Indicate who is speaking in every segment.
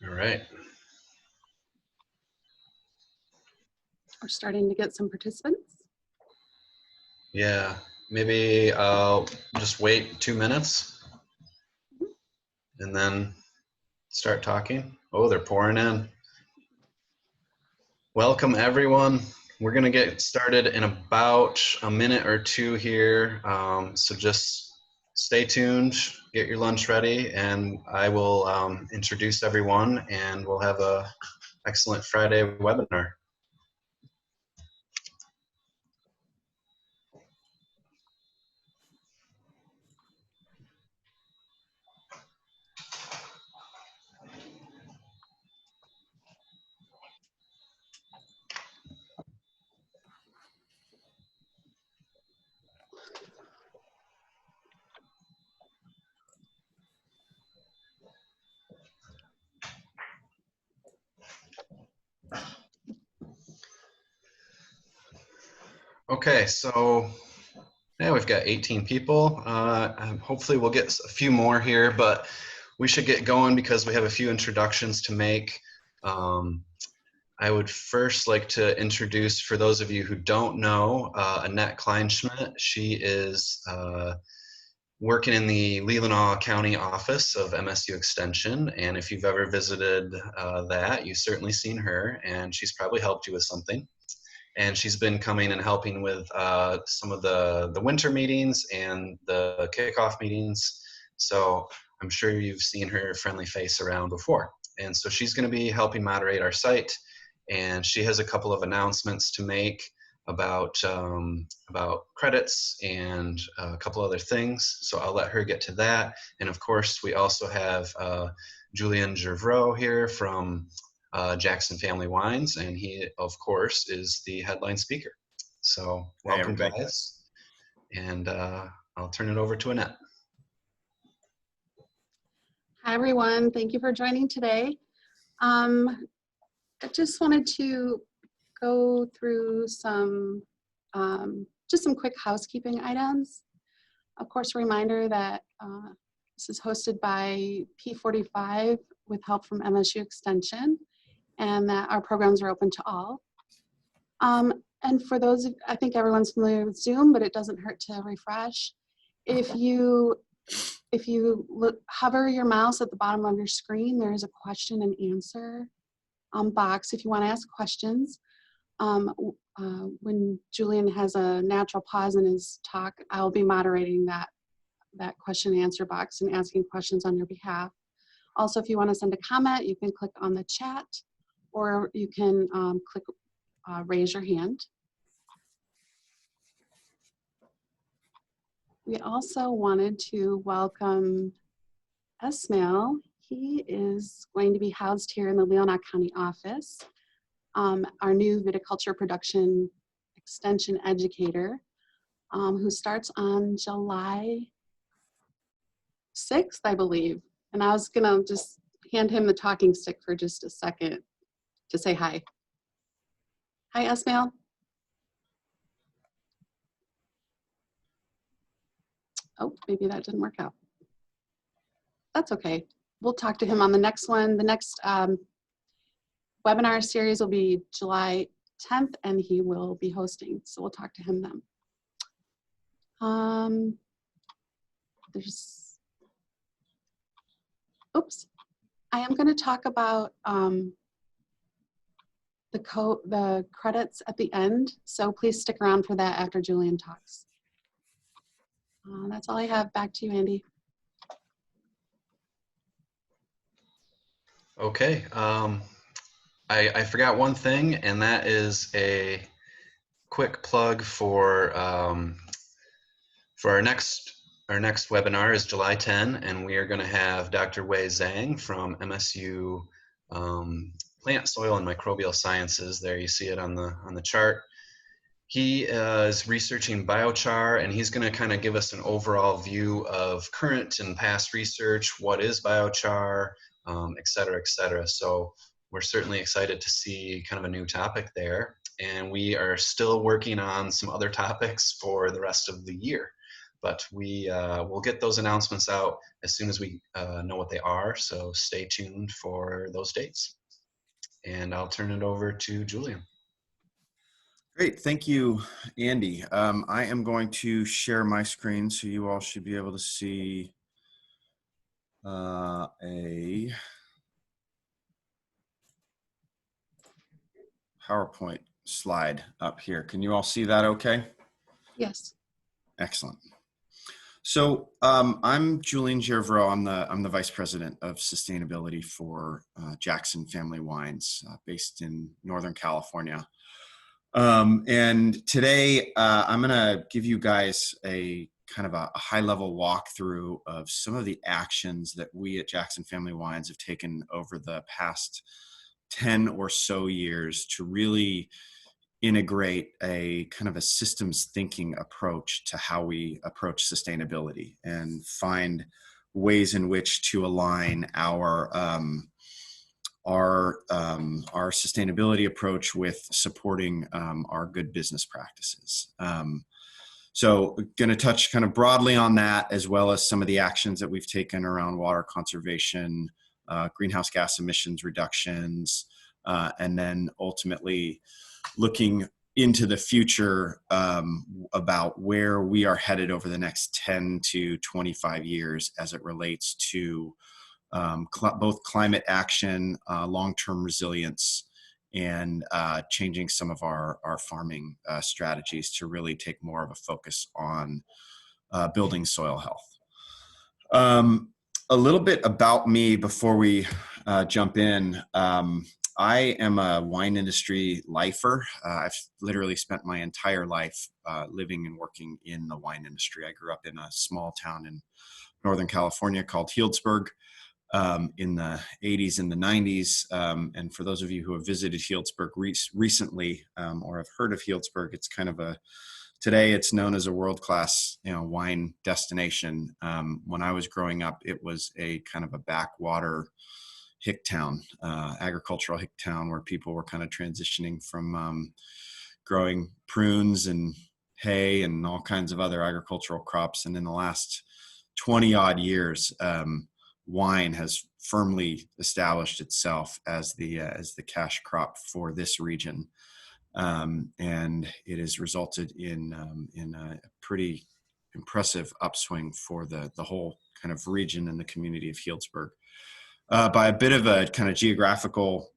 Speaker 1: All right.
Speaker 2: We're starting to get some participants.
Speaker 1: Yeah, maybe I'll just wait 2 minutes and then start talking. Oh, they're pouring in. Welcome, everyone. We're going to get started in about a minute or two here. So just stay tuned, get your lunch ready, and I will introduce everyone, and we'll have an excellent Friday webinar. Okay, so yeah, we've got 18 people. Hopefully we'll get a few more here, but we should get going because we have a few introductions to make. I would first like to introduce, for those of you who don't know, Annette Kleinschmidt. She is working in the Leelanau County office of MSU Extension, and if you've ever visited that, you've certainly seen her, and she's probably helped you with something. And she's been coming and helping with some of the winter meetings and the kickoff meetings. So I'm sure you've seen her friendly face around before. And so she's going to be helping moderate our site. And she has a couple of announcements to make about credits and a couple other things. So I'll let her get to that. And of course, we also have Julian Gervreau here from Jackson Family Wines, and he, of course, is the headline speaker. So welcome, guys. And I'll turn it over to Annette.
Speaker 2: Hi, everyone. Thank you for joining today. I just wanted to go through some, just some quick housekeeping items. Of course, a reminder that this is hosted by P45 with help from MSU Extension, and that our programs are open to all. And for those, I think everyone's familiar with Zoom, but it doesn't hurt to refresh. If you hover your mouse at the bottom of your screen, there is a question and answer box if you want to ask questions. When Julian has a natural pause in his talk, I'll be moderating that question and answer box and asking questions on your behalf. Also, if you want to send a comment, you can click on the chat, or you can click raise your hand. We also wanted to welcome Esmail. He is going to be housed here in the Leelanau County office, our new viticulture production extension educator, who starts on July 6th, I believe. And I was gonna just hand him the talking stick for just a second to say hi. Hi, Esmail. Oh, maybe that didn't work out. That's okay. We'll talk to him on the next one. The next webinar series will be July 10th, and he will be hosting. So we'll talk to him then. Oops. I am going to talk about the credits at the end. So please stick around for that after Julian talks. That's all I have. Back to you, Andy.
Speaker 1: Okay. I forgot one thing, and that is a quick plug for our next webinar is July 10, and we are going to have Dr. Wei Zhang from MSU Plant, Soil, and Microbial Sciences. There you see it on the chart. He is researching biochar, and he's going to kind of give us an overall view of current and past research, what is biochar, et cetera, et cetera. So we're certainly excited to see kind of a new topic there. And we are still working on some other topics for the rest of the year. but we will get those announcements out as soon as we know what they are. So stay tuned for those dates. And I'll turn it over to Julian.
Speaker 3: Great, thank you, Andy. I am going to share my screen so you all should be able to see a PowerPoint slide up here. Can you all see that okay?
Speaker 2: Yes.
Speaker 3: Excellent. So I'm Julian Gervreau. I'm the Vice President of Sustainability for Jackson Family Wines, based in Northern California. And today I'm going to give you guys a kind of a high-level walkthrough of some of the actions that we at Jackson Family Wines have taken over the past 10 or so years to really integrate a kind of a systems thinking approach to how we approach sustainability and find ways in which to align our sustainability approach with supporting our good business practices. So going to touch kind of broadly on that, as well as some of the actions that we've taken around water conservation, greenhouse gas emissions reductions, and then ultimately looking into the future about where we are headed over the next 10 to 25 years as it relates to both climate action, long-term resilience, and changing some of our farming strategies to really take more of a focus on building soil health. A little bit about me before we jump in. I am a wine industry lifer. I've literally spent my entire life living and working in the wine industry. I grew up in a small town in Northern California called Healdsburg in the 80s and the 90s. And for those of you who have visited Healdsburg recently or have heard of Healdsburg, it's kind of today it's known as a world-class, wine destination. When I was growing up, it was a kind of a backwater hick town, agricultural hick town, where people were kind of transitioning from growing prunes and hay and all kinds of other agricultural crops. And in the last 20 odd years, wine has firmly established itself as the cash crop for this region. And it has resulted in a pretty impressive upswing for the whole kind of region and the community of Healdsburg. By a bit of a kind of geographical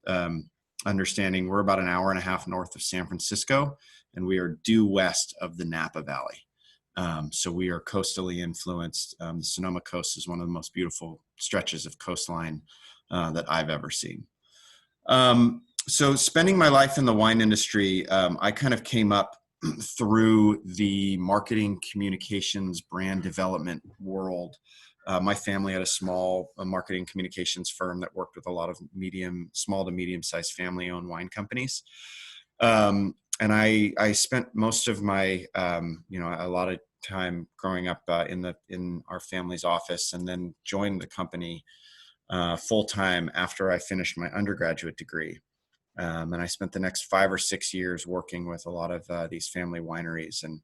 Speaker 3: understanding, we're about an hour and a half north of San Francisco, and we are due west of the Napa Valley. So we are coastally influenced. The Sonoma Coast is one of the most beautiful stretches of coastline that I've ever seen. So spending my life in the wine industry, I kind of came up through the marketing, communications, brand development world. My family had a small marketing communications firm that worked with a lot of small to medium-sized family-owned wine companies. And I spent most of my, a lot of time growing up in our family's office, and then joined the company full-time after I finished my undergraduate degree. And I spent the next 5 or 6 years working with a lot of these family wineries. And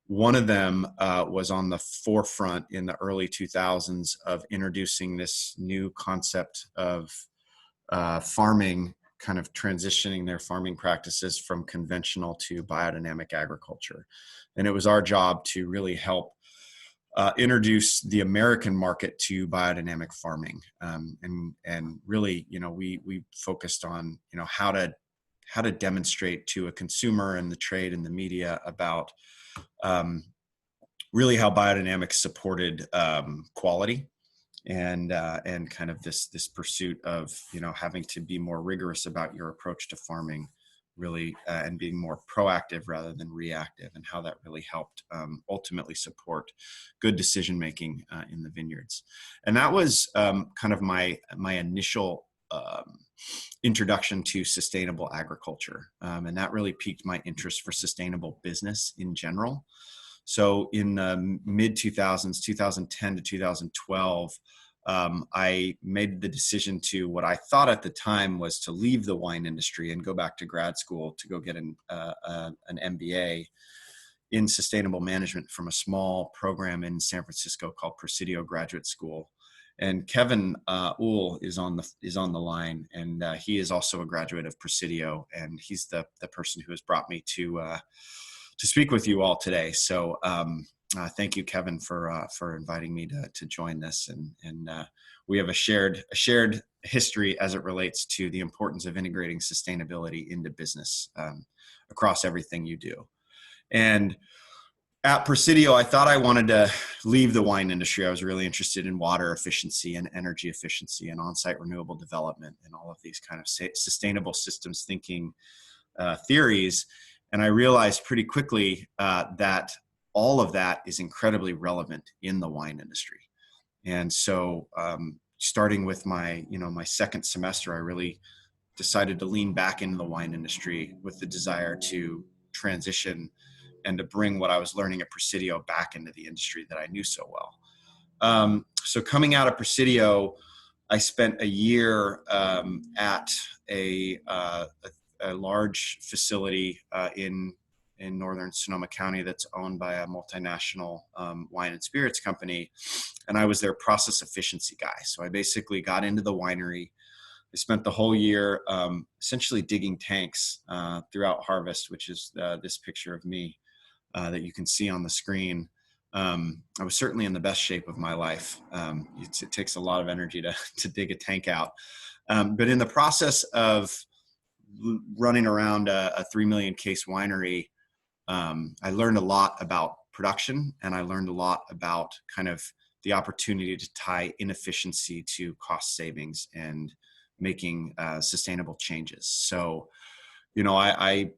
Speaker 3: one of them was on the forefront in the early 2000s of introducing this new concept of farming, kind of transitioning their farming practices from conventional to biodynamic agriculture. And it was our job to really help introduce the American market to biodynamic farming. And really, we focused on, how to demonstrate to a consumer and the trade and the media about really how biodynamics supported quality and kind of this pursuit of, having to be more rigorous about your approach to farming, really, and being more proactive rather than reactive, and how that really helped ultimately support good decision making in the vineyards. And that was kind of my initial introduction to sustainable agriculture, and that really piqued my interest for sustainable business in general. So in the mid 2000s, 2010 to 2012. I made the decision to, what I thought at the time was to leave the wine industry and go back to grad school to go get an MBA in sustainable management from a small program in San Francisco called Presidio Graduate School. And Kevin Uhl is on the line, and he is also a graduate of Presidio, and he's the person who has brought me to speak with you all today. So thank you, Kevin, for inviting me to join this, and we have a shared history as it relates to the importance of integrating sustainability into business across everything you do. And at Presidio, I thought I wanted to leave the wine industry. I was really interested in water efficiency and energy efficiency and on-site renewable development and all of these kind of sustainable systems thinking theories. And I realized pretty quickly that all of that is incredibly relevant in the wine industry. And so starting with my second semester, I really decided to lean back into the wine industry with the desire to transition and to bring what I was learning at Presidio back into the industry that I knew so well. So coming out of Presidio, I spent a year at a large facility in northern Sonoma County that's owned by a multinational wine and spirits company, and I was their process efficiency guy. So I basically got into the winery. I spent the whole year essentially digging tanks throughout harvest, which is this picture of me that you can see on the screen. I was certainly in the best shape of my life. It takes a lot of energy to dig a tank out. But in the process of running around a 3 million case winery, I learned a lot about production, and I learned a lot about kind of the opportunity to tie inefficiency to cost savings and making sustainable changes. So, I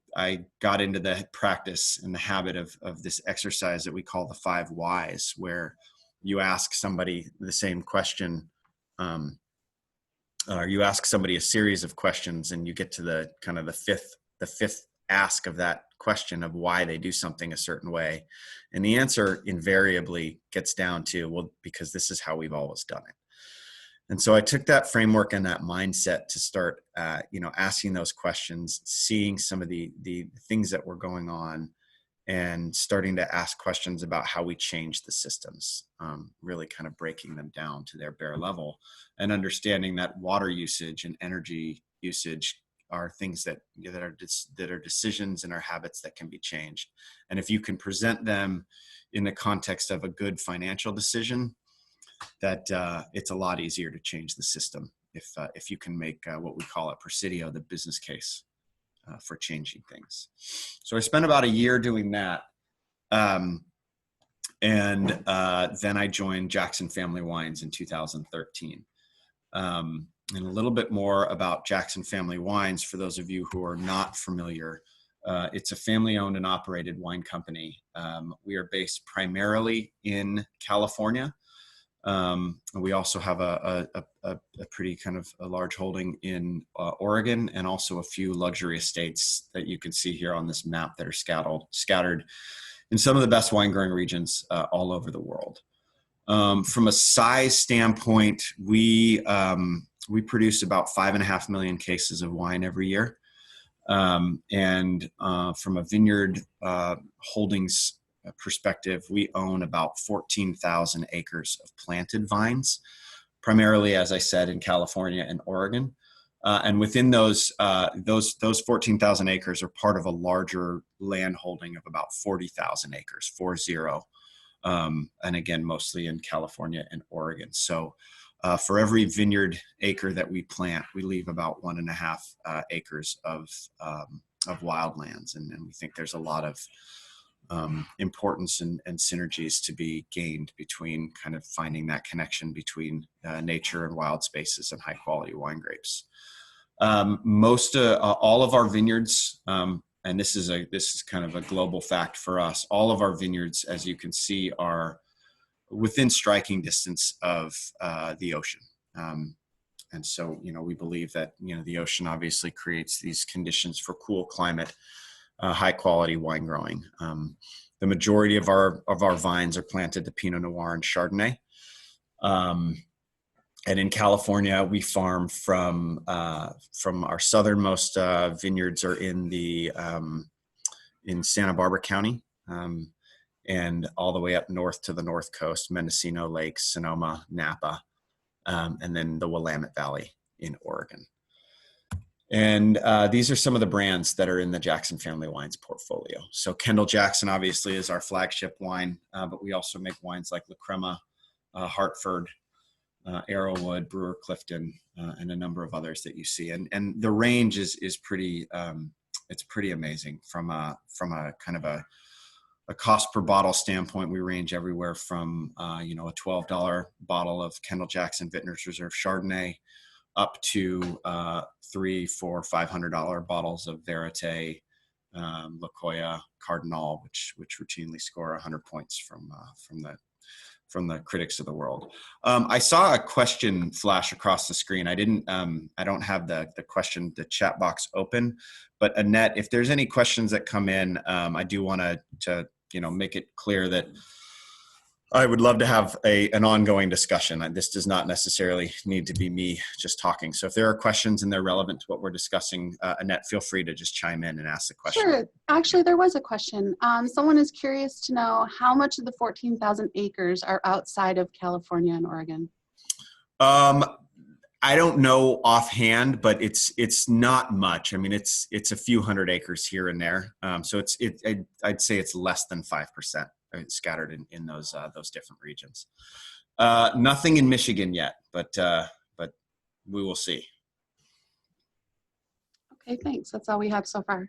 Speaker 3: got into the practice and the habit of this exercise that we call the 5 whys, where you ask somebody the same question, or you ask somebody a series of questions, and you get to the kind of the fifth ask of that question of why they do something a certain way. And the answer invariably gets down to, well, because this is how we've always done it. And so I took that framework and that mindset to start, asking those questions, seeing some of the things that were going on, and starting to ask questions about how we change the systems, really kind of breaking them down to their bare level, and understanding that water usage and energy usage are things that are decisions and are habits that can be changed. And if you can present them in the context of a good financial decision, that it's a lot easier to change the system if you can make what we call at Presidio the business case for changing things. So I spent about a year doing that, and then I joined Jackson Family Wines in 2013. And a little bit more about Jackson Family Wines for those of you who are not familiar. It's a family-owned and operated wine company. We are based primarily in California. We also have a pretty kind of a large holding in Oregon, and also a few luxury estates that you can see here on this map that are scattered in some of the best wine growing regions all over the world. From a size standpoint, we produce about 5.5 million cases of wine every year. And from a vineyard holdings perspective, we own about 14,000 acres of planted vines, primarily, as I said, in California and Oregon. And within those 14,000 acres are part of a larger land holding of about 40,000 acres, 40. And again, mostly in California and Oregon. So for every vineyard acre that we plant, we leave about 1.5 acres of wildlands. And we think there's a lot of importance and synergies to be gained between kind of finding that connection between nature and wild spaces and high quality wine grapes. All of our vineyards, and this is kind of a global fact for us, all of our vineyards, as you can see, are within striking distance of the ocean. And so, we believe that, the ocean obviously creates these conditions for cool climate, high quality wine growing. The majority of our vines are planted to Pinot Noir and Chardonnay. And in California, we farm from our southernmost vineyards are in Santa Barbara County, and all the way up north to the north coast, Mendocino Lakes, Sonoma, Napa, and then the Willamette Valley in Oregon. And these are some of the brands that are in the Jackson Family Wines portfolio. So Kendall Jackson obviously is our flagship wine, but we also make wines like La Crema, Hartford, Arrowwood, Brewer Clifton, and a number of others that you see. And the range is pretty, it's pretty amazing from a kind of a cost per bottle standpoint. We range everywhere from, a $12 bottle of Kendall Jackson Vintners Reserve Chardonnay up to $300, $400, $500 bottles of Verite, La Coya, Cardinal, which routinely score 100 points from the critics of the world. I saw a question flash across the screen. I don't have the chat box open, but Annette, if there's any questions that come in, I do want to make it clear that I would love to have an ongoing discussion. This does not necessarily need to be me just talking. So if there are questions and they're relevant to what we're discussing, Annette, feel free to just chime in and ask the question.
Speaker 2: Sure. Actually, there was a question. Someone is curious to know how much of the 14,000 acres are outside of California and Oregon?
Speaker 3: I don't know offhand, but it's not much. I mean, it's a few hundred acres here and there. So I'd say it's less than 5%. Scattered in those different regions. Nothing in Michigan yet, but we will see.
Speaker 2: Okay, thanks. That's all we have so far.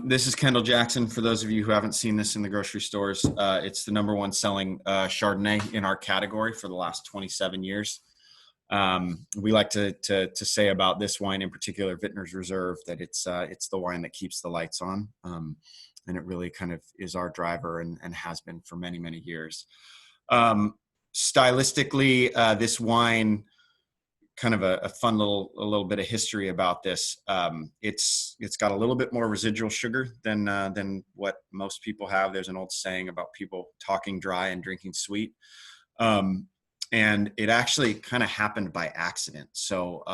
Speaker 3: This is Kendall Jackson. For those of you who haven't seen this in the grocery stores, it's the #1 selling Chardonnay in our category for the last 27 years. We like to say about this wine in particular, Vintners Reserve, that it's the wine that keeps the lights on. And it really kind of is our driver and has been for many, many years. Stylistically, this wine, kind of a fun little bit of history about this. It's got a little bit more residual sugar than what most people have. There's an old saying about people talking dry and drinking sweet. And it actually kind of happened by accident. So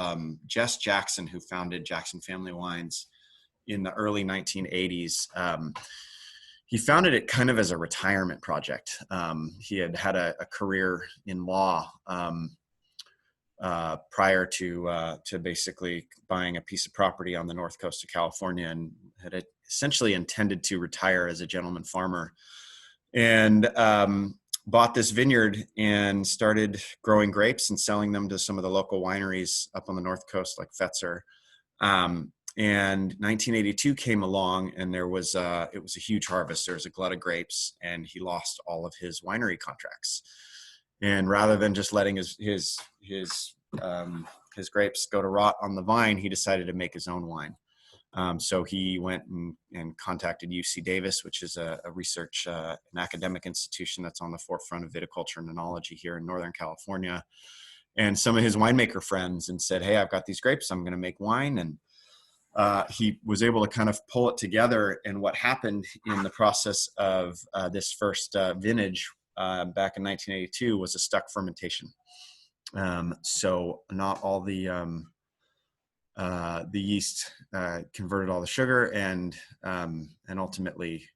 Speaker 3: Jess Jackson, who founded Jackson Family Wines in the early 1980s, he founded it kind of as a retirement project. He had a career in law prior to basically buying a piece of property on the north coast of California, and had essentially intended to retire as a gentleman farmer, and bought this vineyard and started growing grapes and selling them to some of the local wineries up on the north coast, like Fetzer. And 1982 came along, and it was a huge harvest. There was a glut of grapes, and he lost all of his winery contracts. And rather than just letting his grapes go to rot on the vine, he decided to make his own wine. So he went and contacted UC Davis, which is a research, an academic institution that's on the forefront of viticulture and enology here in Northern California, and some of his winemaker friends, and said, "Hey, I've got these grapes. I'm going to make wine." And he was able to kind of pull it together. And what happened in the process of this first vintage back in 1982 was a stuck fermentation. So not all the yeast converted all the sugar, and ultimately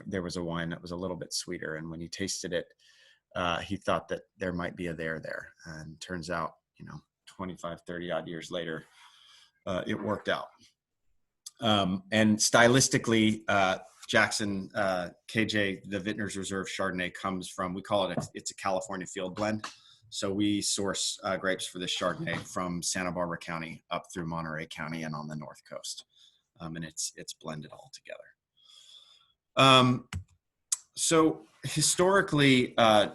Speaker 3: there was a wine that was a little bit sweeter. And when he tasted it, he thought that there might be a there. And turns out, 25, 30 odd years later, it worked out. And stylistically, Jackson KJ, the Vintners Reserve Chardonnay, comes from, we call it's a California field blend. So we source grapes for this Chardonnay from Santa Barbara County up through Monterey County and on the north coast. And it's blended all together. So historically, I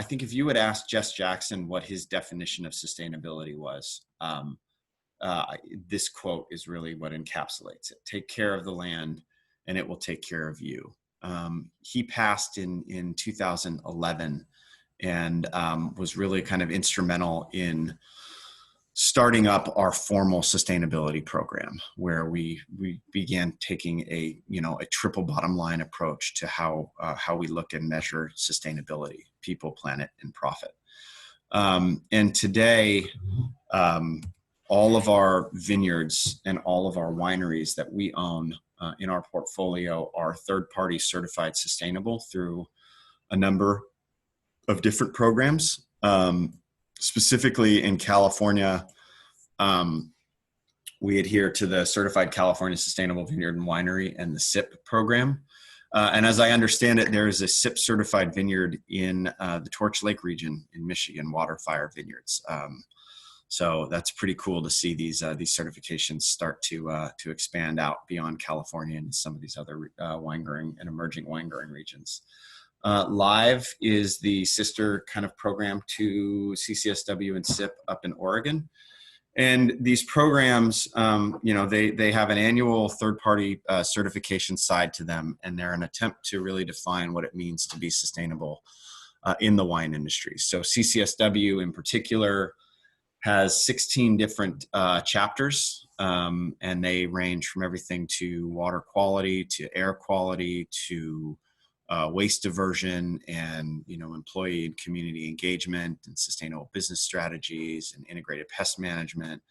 Speaker 3: think if you would ask Jess Jackson what his definition of sustainability was, this quote is really what encapsulates it. Take care of the land and it will take care of you. He passed in 2011 and was really kind of instrumental in starting up our formal sustainability program, where we began taking a triple bottom line approach to how we look and measure sustainability: people, planet, and profit. And today, all of our vineyards and all of our wineries that we own in our portfolio are third-party certified sustainable through a number of different programs. Specifically in California, we adhere to the Certified California Sustainable Vineyard and Winery and the SIP program. And as I understand it, there is a SIP certified vineyard in the Torch Lake region in Michigan, Waterfire Vineyards. So that's pretty cool to see these certifications start to expand out beyond California and some of these other wine growing and emerging wine growing regions. Live is the sister kind of program to CCSW and SIP up in Oregon. And these programs, they have an annual third-party certification side to them, and they're an attempt to really define what it means to be sustainable in the wine industry. So CCSW in particular has 16 different chapters, and they range from everything to water quality, to air quality, to waste diversion, and employee and community engagement, and sustainable business strategies, and integrated pest management,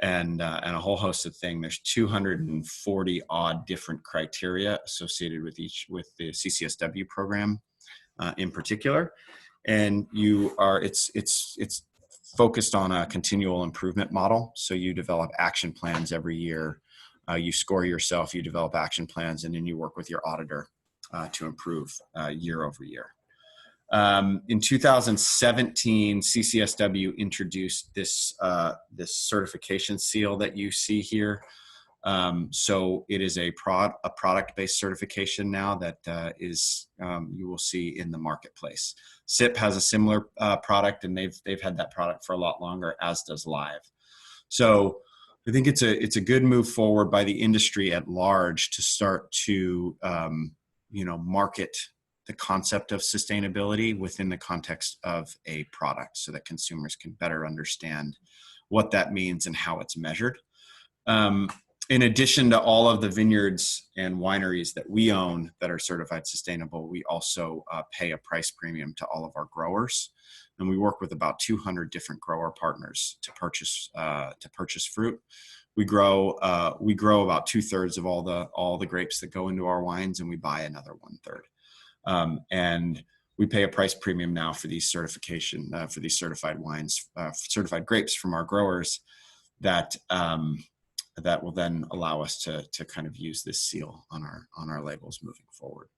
Speaker 3: and a whole host of things. There's 240 odd different criteria associated with the CCSW program in particular, and it's focused on a continual improvement model. So you develop action plans every year. You score yourself. You develop action plans, and then you work with your auditor to improve year over year. In 2017, CCSW introduced this certification seal that you see here. So it is a product-based certification now that you will see in the marketplace. SIP has a similar product, and they've had that product for a lot longer, as does Live. So I think it's a good move forward by the industry at large to start to market the concept of sustainability within the context of a product, so that consumers can better understand what that means and how it's measured. In addition to all of the vineyards and wineries that we own that are certified sustainable, we also pay a price premium to all of our growers, and we work with about 200 different grower partners to purchase fruit. We grow about 2/3 of all the grapes that go into our wines, and we buy another 1/3. And we pay a price premium now for these for these certified wines, certified grapes from our growers that will then allow us to kind of use this seal on our labels moving forward.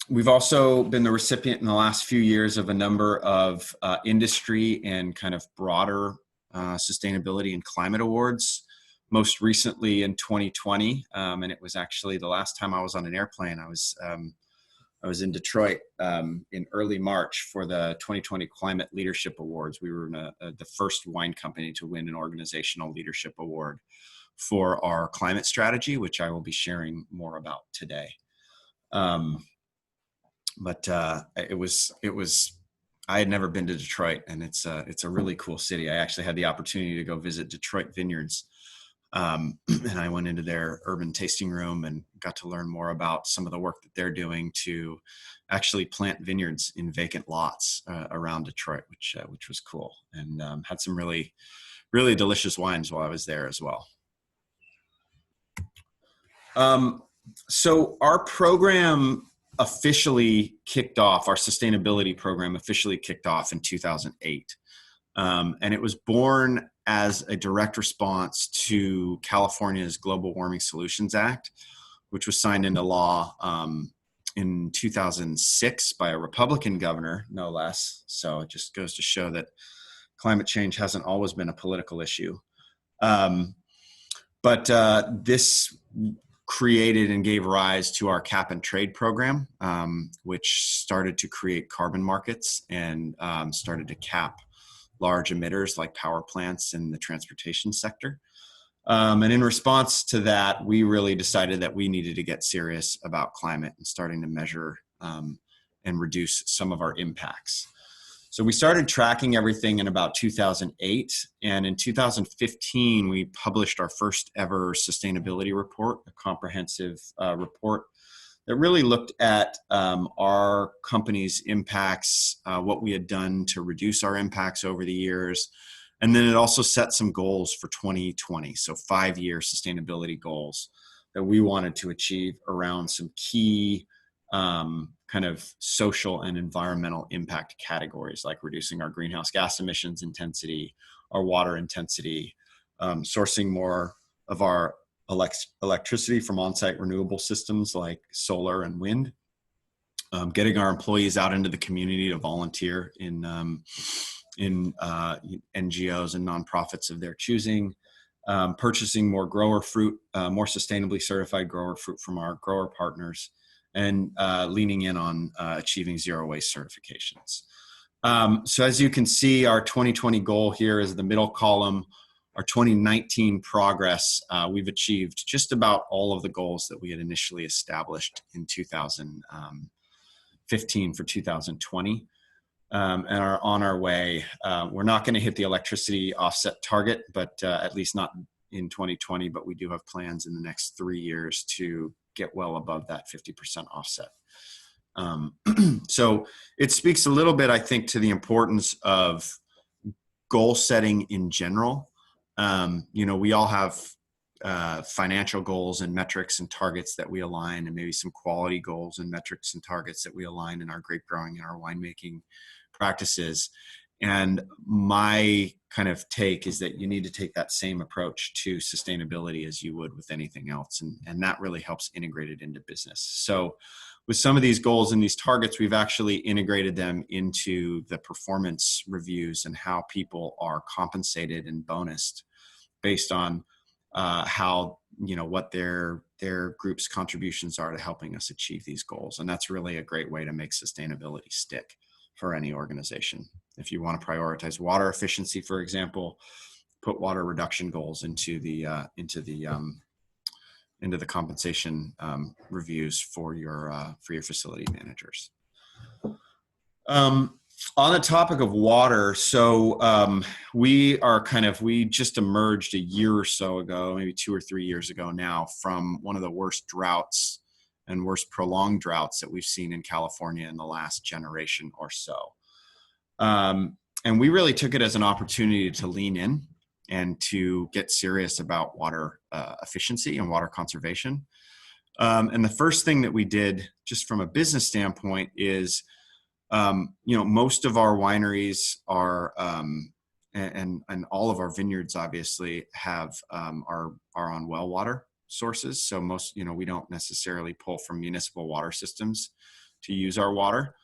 Speaker 3: We've also been the recipient in the last few years of a number of industry and kind of broader sustainability and climate awards. Most recently in 2020, and it was actually the last time I was on an airplane. I was in Detroit in early March for the 2020 Climate Leadership Awards. We were the first wine company to win an organizational leadership award for our climate strategy, which I will be sharing more about today. But I had never been to Detroit, and it's a really cool city. I actually had the opportunity to go visit Detroit Vineyards. And I went into their urban tasting room and got to learn more about some of the work that they're doing to actually plant vineyards in vacant lots around Detroit, which was cool, and had some really, really delicious wines while I was there as well. So our program officially kicked off, our sustainability program officially kicked off in 2008. And it was born as a direct response to California's Global Warming Solutions Act, which was signed into law in 2006 by a Republican governor, no less. So it just goes to show that climate change hasn't always been a political issue. But this created and gave rise to our cap and trade program, which started to create carbon markets and started to cap large emitters like power plants in the transportation sector. And in response to that, we really decided that we needed to get serious about climate and starting to measure and reduce some of our impacts. So we started tracking everything in about 2008. And in 2015, we published our first ever sustainability report, a comprehensive report that really looked at our company's impacts, what we had done to reduce our impacts over the years. And then it also set some goals for 2020, so 5-year sustainability goals that we wanted to achieve around some key kind of social and environmental impact categories, like reducing our greenhouse gas emissions intensity, our water intensity, sourcing more of our electricity from on-site renewable systems like solar and wind, getting our employees out into the community to volunteer in NGOs and nonprofits of their choosing, purchasing more grower fruit, more sustainably certified grower fruit from our grower partners, and leaning in on achieving zero waste certifications. So as you can see, our 2020 goal here is the middle column. Our 2019 progress, we've achieved just about all of the goals that we had initially established in 2015 for 2020, and are on our way. We're not going to hit the electricity offset target, but at least not in 2020, but we do have plans in the next 3 years to get well above that 50% offset. So it speaks a little bit, I think, to the importance of goal setting in general. We all have financial goals and metrics and targets that we align, and maybe some quality goals and metrics and targets that we align in our grape growing and our winemaking practices. And my kind of take is that you need to take that same approach to sustainability as you would with anything else. And that really helps integrate it into business. So with some of these goals and these targets, we've actually integrated them into the performance reviews and how people are compensated and bonused based on how, what their group's contributions are to helping us achieve these goals. And that's really a great way to make sustainability stick for any organization. If you want to prioritize water efficiency, for example, put water reduction goals into the compensation reviews for your facility managers. On the topic of water, so we just emerged a year or so ago, maybe 2 or 3 years ago now, from one of the worst droughts and worst prolonged droughts that we've seen in California in the last generation or so. And we really took it as an opportunity to lean in and to get serious about water efficiency and water conservation. And the first thing that we did, just from a business standpoint, is most of our wineries are, and all of our vineyards obviously are on well water sources. So most, we don't necessarily pull from municipal water systems to use our water.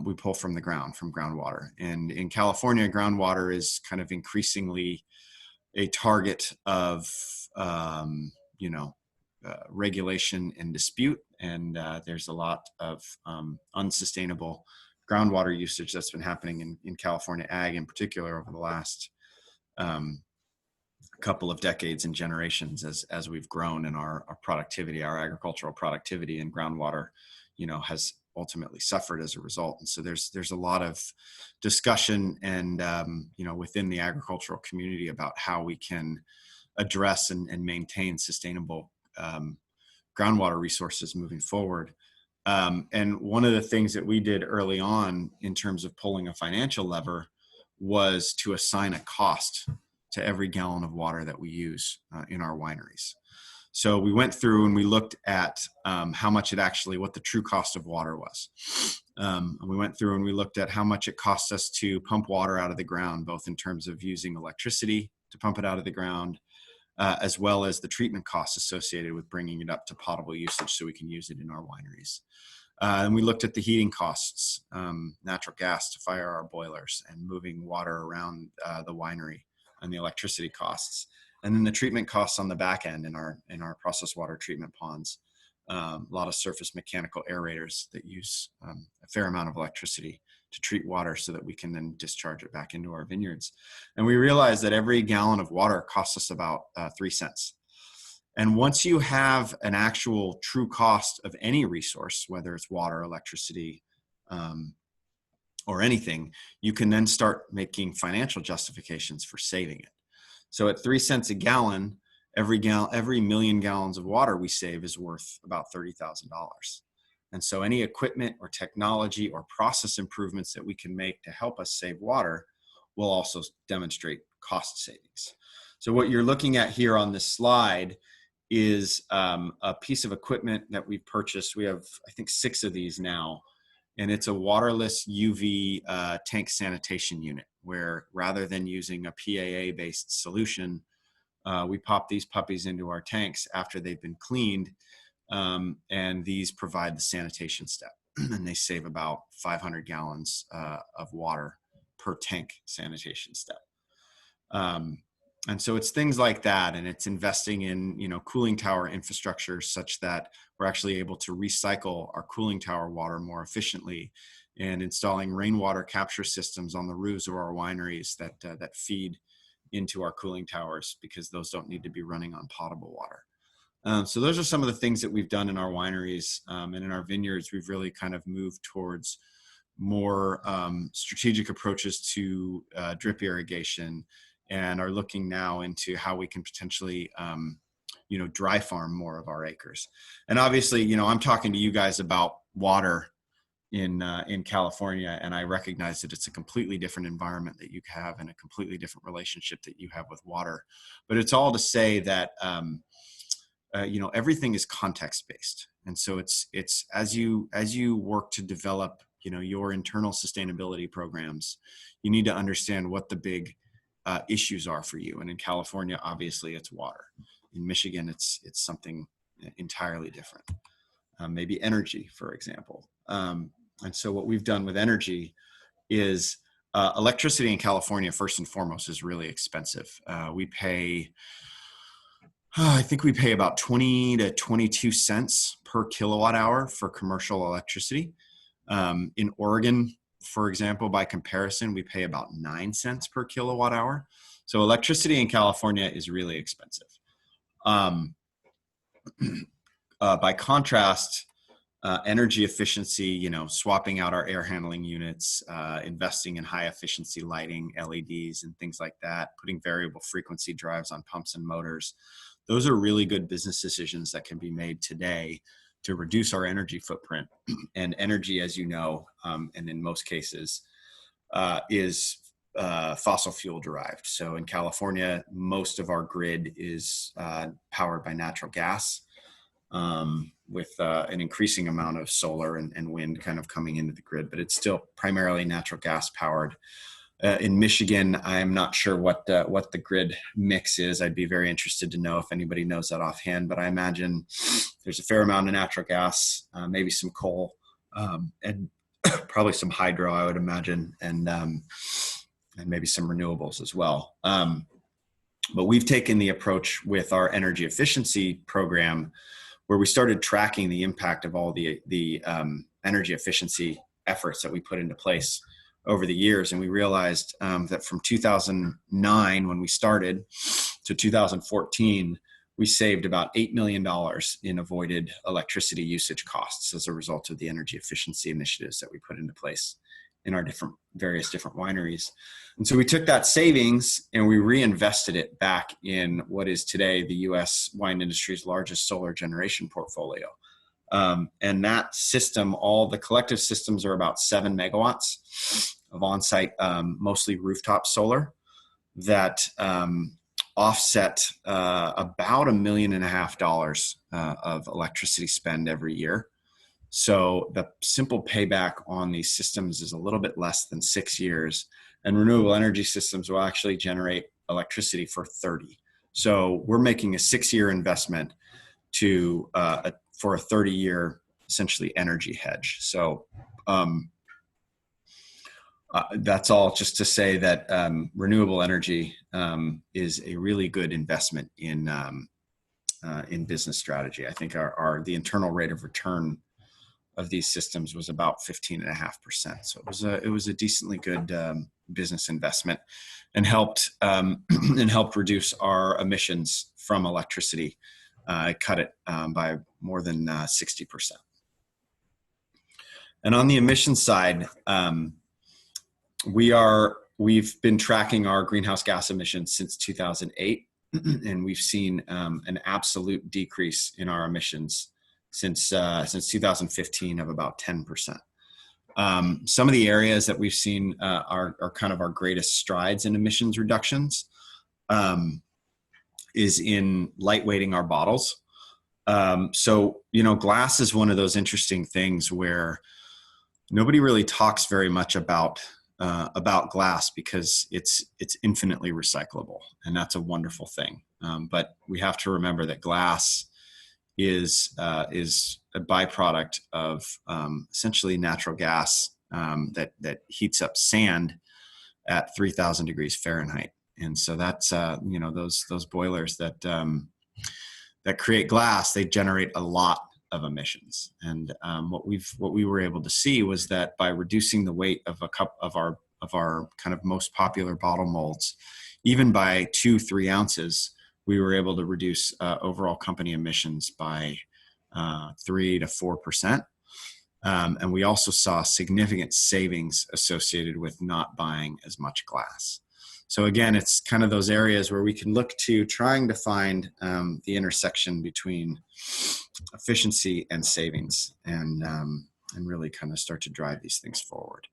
Speaker 3: We pull from the ground, from groundwater. And in California, groundwater is kind of increasingly a target of, regulation and dispute. And there's a lot of unsustainable groundwater usage that's been happening in California ag in particular over the last couple of decades and generations as we've grown in our productivity, our agricultural productivity, and groundwater, has ultimately suffered as a result. And so there's a lot of discussion and, within the agricultural community about how we can address and maintain sustainable groundwater resources moving forward. And one of the things that we did early on in terms of pulling a financial lever was to assign a cost to every gallon of water that we use in our wineries. So we went through and we looked at how much what the true cost of water was. And we went through and we looked at how much it cost us to pump water out of the ground, both in terms of using electricity to pump it out of the ground, as well as the treatment costs associated with bringing it up to potable usage so we can use it in our wineries. And we looked at the heating costs, natural gas to fire our boilers, and moving water around the winery, and the electricity costs. And then the treatment costs on the back end in our processed water treatment ponds. A lot of surface mechanical aerators that use a fair amount of electricity to treat water so that we can then discharge it back into our vineyards. And we realized that every gallon of water costs us about 3 cents. And once you have an actual true cost of any resource, whether it's water, electricity, or anything, you can then start making financial justifications for saving it. So at 3 cents a gallon, every million gallons of water we save is worth about $30,000. And so any equipment or technology or process improvements that we can make to help us save water will also demonstrate cost savings. So what you're looking at here on this slide is a piece of equipment that we purchased. We have, I think, 6 of these now. And it's a waterless UV tank sanitation unit, where rather than using a PAA-based solution, we pop these puppies into our tanks after they've been cleaned, and these provide the sanitation step. And they save about 500 gallons of water per tank sanitation step. And so it's things like that, and it's investing in, cooling tower infrastructure such that we're actually able to recycle our cooling tower water more efficiently, and installing rainwater capture systems on the roofs of our wineries that feed into our cooling towers, because those don't need to be running on potable water. So those are some of the things that we've done in our wineries, and in our vineyards. We've really kind of moved towards more strategic approaches to drip irrigation, and are looking now into how we can potentially, dry farm more of our acres. And obviously, I'm talking to you guys about water in California, and I recognize that it's a completely different environment that you have, and a completely different relationship that you have with water. But it's all to say that, everything is context based. And so it's as you work to develop, your internal sustainability programs, you need to understand what the big issues are for you. And in California, obviously it's water. In Michigan, it's something entirely different. Maybe energy, for example. And so what we've done with energy is electricity in California, first and foremost, is really expensive. We pay, I think we pay about 20 to 22 cents per kilowatt hour for commercial electricity. In Oregon, for example, by comparison, we pay about 9 cents per kilowatt hour. So electricity in California is really expensive. By contrast, energy efficiency, swapping out our air handling units, investing in high efficiency lighting, LEDs and things like that, putting variable frequency drives on pumps and motors. Those are really good business decisions that can be made today to reduce our energy footprint. And energy, as you know, and in most cases, is fossil fuel derived. So in California, most of our grid is powered by natural gas, with an increasing amount of solar and wind kind of coming into the grid, but it's still primarily natural gas powered. In Michigan, I'm not sure what the grid mix is. I'd be very interested to know if anybody knows that offhand, but I imagine there's a fair amount of natural gas, maybe some coal, and probably some hydro, I would imagine, and maybe some renewables as well. But we've taken the approach with our energy efficiency program, where we started tracking the impact of all the energy efficiency efforts that we put into place over the years. And we realized that from 2009, when we started, to 2014, we saved about $8 million in avoided electricity usage costs as a result of the energy efficiency initiatives that we put into place in our various different wineries. And so we took that savings and we reinvested it back in what is today the US wine industry's largest solar generation portfolio. And that system, all the collective systems, are about 7 megawatts of on-site, mostly rooftop solar, that offset about $1.5 million of electricity spend every year. So the simple payback on these systems is a little bit less than 6 years, and renewable energy systems will actually generate electricity for 30. So we're making a 6-year investment for a 30-year, essentially, energy hedge. So that's all just to say that renewable energy is a really good investment in business strategy. I think the internal rate of return of these systems was about 15.5%. So it was a decently good business investment, and helped reduce our emissions from electricity. Cut it by more than 60%. And on the emissions side, we've been tracking our greenhouse gas emissions since 2008. and we've seen an absolute decrease in our emissions since 2015 of about 10%. Some of the areas that we've seen are kind of our greatest strides in emissions reductions is in lightweighting our bottles. So, glass is one of those interesting things where nobody really talks very much about glass because it's infinitely recyclable, and that's a wonderful thing. But we have to remember that glass is a byproduct of essentially natural gas that heats up sand at 3,000 degrees Fahrenheit, and so that's those boilers that create glass, they generate a lot of emissions. And what we were able to see was that by reducing the weight of a cup of our kind of most popular bottle molds, even by 2-3 ounces, we were able to reduce overall company emissions by 3 to 4%. And we also saw significant savings associated with not buying as much glass. So again, it's kind of those areas where we can look to trying to find the intersection between efficiency and savings, and really kind of start to drive these things forward.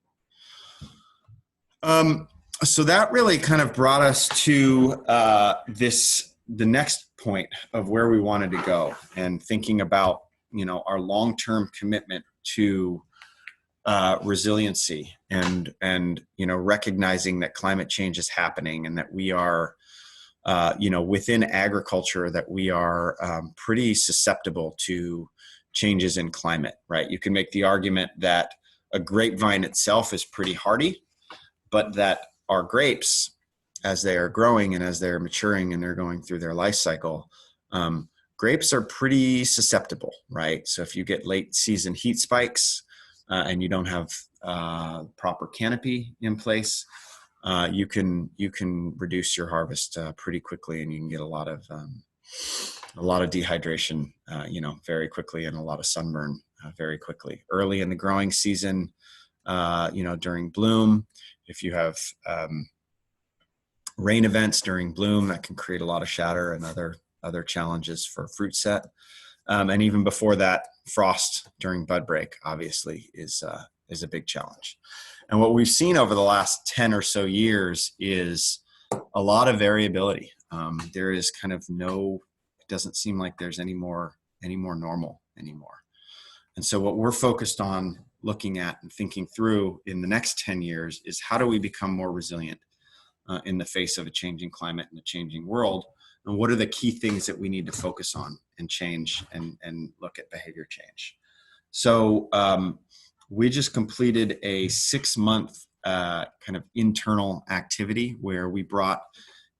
Speaker 3: So that really kind of brought us to the next point of where we wanted to go, and thinking about our long-term commitment to resiliency and recognizing that climate change is happening, and that we are within agriculture, that we are pretty susceptible to changes in climate, right? You can make the argument that a grapevine itself is pretty hardy, but that our grapes, as they are growing and as they're maturing and they're going through their life cycle, grapes are pretty susceptible, right? So if you get late season heat spikes and you don't have proper canopy in place, you can reduce your harvest pretty quickly, and you can get a lot of dehydration, very quickly, and a lot of sunburn very quickly. Early in the growing season, during bloom, if you have rain events during bloom, that can create a lot of shatter and other challenges for fruit set. And even before that, frost during bud break obviously is a big challenge. And what we've seen over the last 10 or so years is a lot of variability. There is kind of it doesn't seem like there's any more normal anymore. And so what we're focused on looking at and thinking through in the next 10 years is, how do we become more resilient in the face of a changing climate and a changing world? And what are the key things that we need to focus on and change and look at behavior change? So we just completed a 6-month kind of internal activity where we brought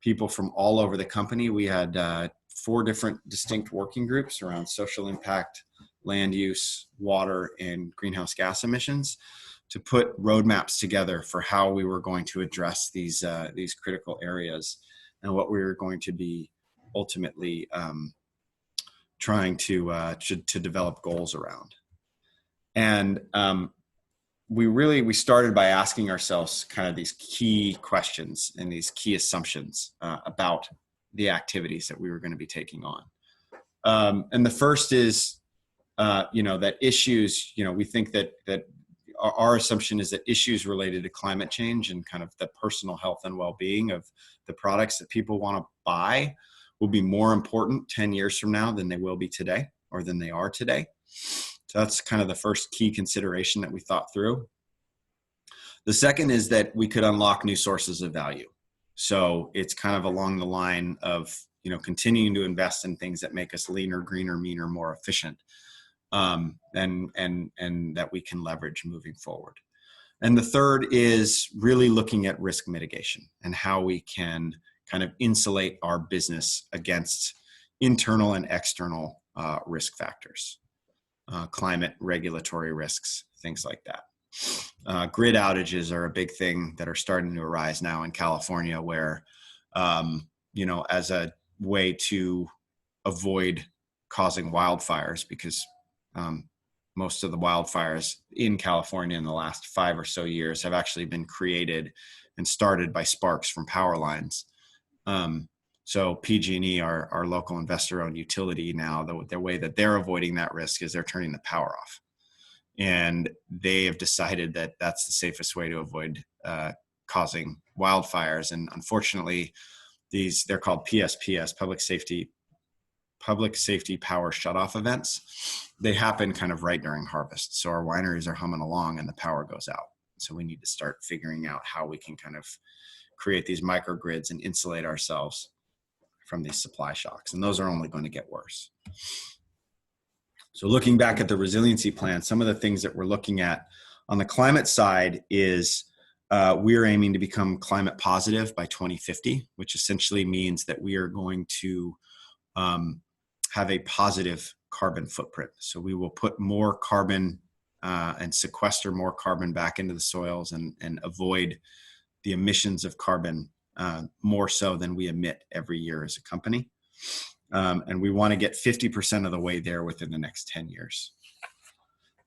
Speaker 3: people from all over the company. We had 4 different distinct working groups around social impact, land use, water, and greenhouse gas emissions, to put roadmaps together for how we were going to address these critical areas, and what we were going to be ultimately trying to develop goals around. And we started by asking ourselves kind of these key questions and these key assumptions about the activities that we were going to be taking on. And the first is, that issues, we think that our assumption is that issues related to climate change and kind of the personal health and well-being of the products that people want to buy will be more important 10 years from now than they will be today, or than they are today. So that's kind of the first key consideration that we thought through. The second is that we could unlock new sources of value. So it's kind of along the line of, continuing to invest in things that make us leaner, greener, meaner, more efficient, and that we can leverage moving forward. And the third is really looking at risk mitigation and how we can kind of insulate our business against internal and external risk factors, climate, regulatory risks, things like that. Grid outages are a big thing that are starting to arise now in California, where, as a way to avoid causing wildfires, because most of the wildfires in California in the last 5 or so years have actually been created and started by sparks from power lines. So PG&E, our local investor-owned utility now, the way that they're avoiding that risk is they're turning the power off. And they have decided that that's the safest way to avoid causing wildfires. And unfortunately, they're called PSPS, public safety power shutoff events. They happen kind of right during harvest. So our wineries are humming along and the power goes out. So we need to start figuring out how we can kind of create these microgrids and insulate ourselves from these supply shocks. And those are only going to get worse. So looking back at the resiliency plan, some of the things that we're looking at on the climate side is we're aiming to become climate positive by 2050, which essentially means that we are going to have a positive carbon footprint. So we will put more carbon and sequester more carbon back into the soils and avoid the emissions of carbon more so than we emit every year as a company. And we want to get 50% of the way there within the next 10 years.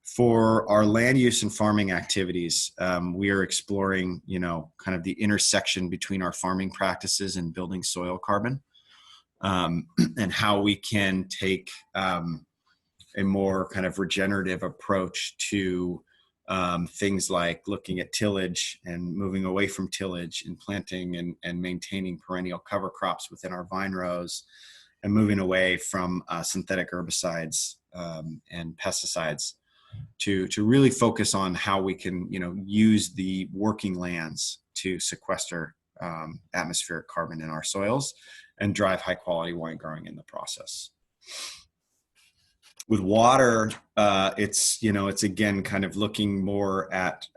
Speaker 3: For our land use and farming activities, we are exploring, kind of the intersection between our farming practices and building soil carbon, and how we can take a more kind of regenerative approach to things like looking at tillage and moving away from tillage and planting and maintaining perennial cover crops within our vine rows, and moving away from synthetic herbicides and pesticides to really focus on how we can, use the working lands to sequester atmospheric carbon in our soils and drive high quality wine growing in the process. With water, it's again kind of looking more at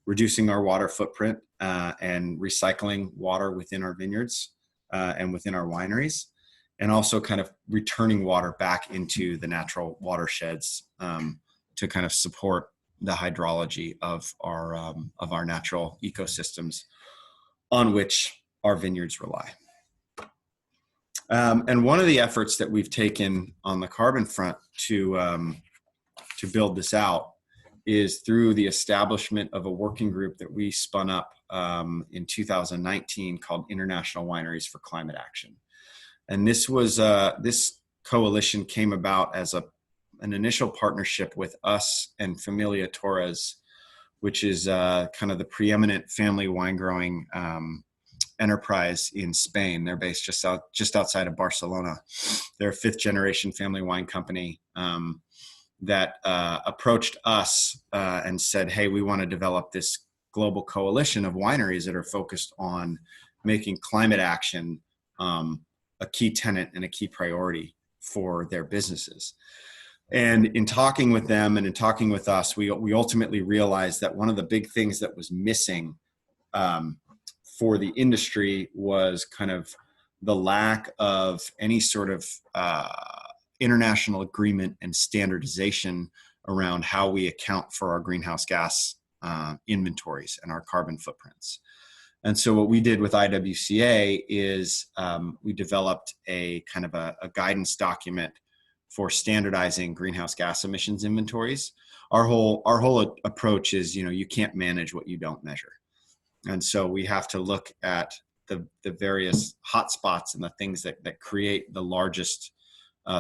Speaker 3: reducing our water footprint and recycling water within our vineyards and within our wineries, and also kind of returning water back into the natural watersheds to kind of support the hydrology of our natural ecosystems on which our vineyards rely. And one of the efforts that we've taken on the carbon front to build this out is through the establishment of a working group that we spun up in 2019 called International Wineries for Climate Action. And this coalition came about as an initial partnership with us and Familia Torres, which is kind of the preeminent family wine growing enterprise in Spain. They're based just outside of Barcelona. They're a 5th generation family wine company that approached us and said, hey, we want to develop this global coalition of wineries that are focused on making climate action a key tenet and a key priority for their businesses. And in talking with them and in talking with us, we ultimately realized that one of the big things that was missing for the industry was kind of the lack of any sort of international agreement and standardization around how we account for our greenhouse gas inventories and our carbon footprints. And so what we did with IWCA is we developed a kind of a guidance document for standardizing greenhouse gas emissions inventories. Our whole approach is, you can't manage what you don't measure. And so we have to look at the various hotspots and the things that create the largest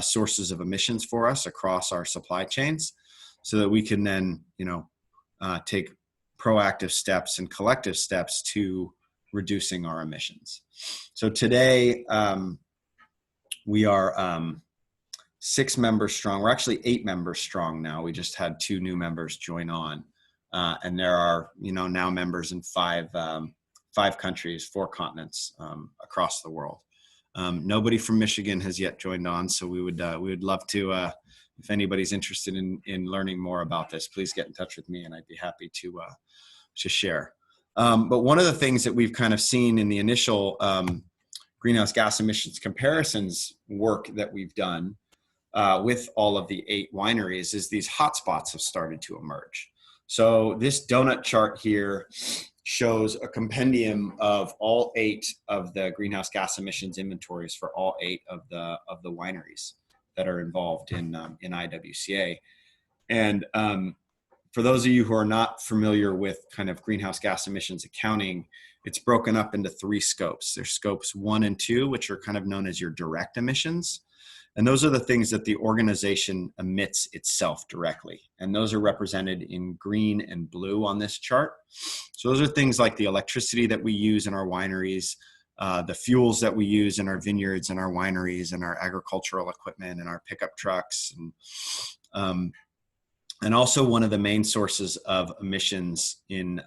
Speaker 3: sources of emissions for us across our supply chains, so that we can then, take proactive steps and collective steps to reducing our emissions. So today we are 6 members strong. We're actually 8 members strong now. We just had 2 new members join on. And there are, now members in 5 countries, 4 continents across the world. Nobody from Michigan has yet joined on, so we would love to. If anybody's interested in learning more about this, please get in touch with me, and I'd be happy to share. But one of the things that we've kind of seen in the initial greenhouse gas emissions comparisons work that we've done with all of the 8 wineries is these hotspots have started to emerge. So this donut chart here shows a compendium of all 8 of the greenhouse gas emissions inventories for all 8 of the wineries that are involved in IWCA. And for those of you who are not familiar with kind of greenhouse gas emissions accounting, it's broken up into 3 scopes. There's scopes 1 and 2, which are kind of known as your direct emissions. And those are the things that the organization emits itself directly. And those are represented in green and blue on this chart. So those are things like the electricity that we use in our wineries, the fuels that we use in our vineyards and our wineries and our agricultural equipment and our pickup trucks. And also one of the main sources of emissions in